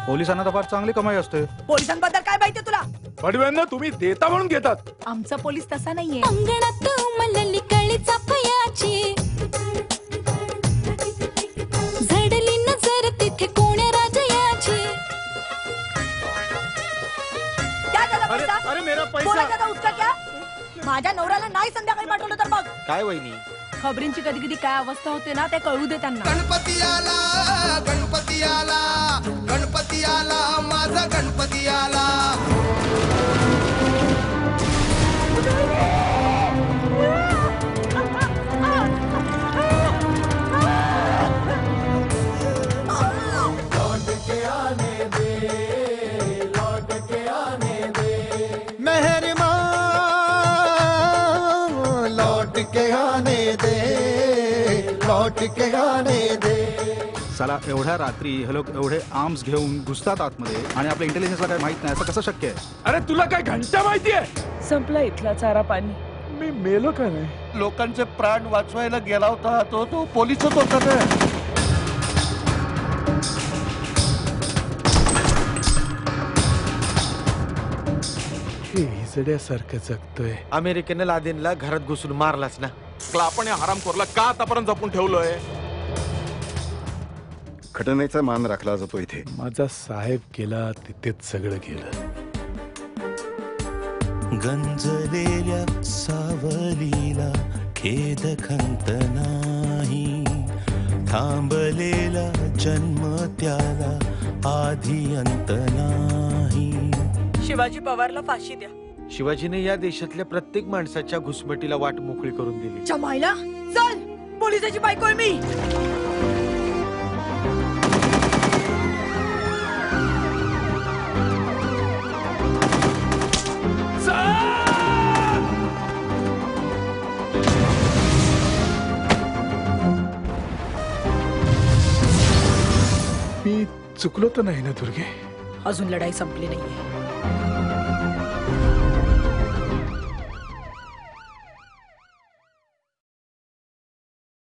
पोलिसांना तर फार चांगली कमाई असते. पोलिसांबद्दल काय माहितीये तुला? पडव्यांना तुम्ही देता म्हणून घेतात. आमचा पोलीस तसा नाहीये. अंगणात उमलली कळीचा फयाची, झडली नजर तिथे कोण्या राजयाची. क्या झालं पैसा? अरे मेरा बोलायचा का उसका क्या? माझ्या नवऱ्याला नाही संध्याकाळी पाठवलं तर बघ. काय वहिनी, खबरींची कधी कधी काय अवस्था होते ना ते कळू दे त्यांना. गणपती आला, गणपती आला, गणपती आला, माझा गणपती आला. चला एवढ्या रात्री हे लोक एवढे आर्म्स घेऊन घुसतात आतमध्ये आणि आपल्या इंटेलिजन्सला काय माहित नाही, असं कसं शक्य आहे? अरे तुला काय घंटा माहितीये? संपला इथला चारा पाणी. मी मेलो का नाही? लोकांचे प्राण वाचवायला गेला होता तो पोलीसच होता ना. हिजड्यासारखं जगतोय. अमेरिकेने लादेनला घरात घुसून मारलाच ना. आपण या हरामखोरला का आतापर्यंत जपून ठेवलोय? घटनेचा मान राखला जातो इथे. माझा साहेब गेला तिथेच सगळं गेलं. गंजलेल्या सावलीला खेद खंत नाही, थांबलेला जन्म त्याला आधी अंत नाही. शिवाजी पवारला फाशी द्या. शिवाजीने या देशातल्या प्रत्येक माणसाच्या घुसमटीला वाट मोकळी करून दिली. जमायला चल, पोलिसाची बायको आहे मी. मी चुकलो तर नाही ना दुर्गे? अजून लढाई संपली नाहीये.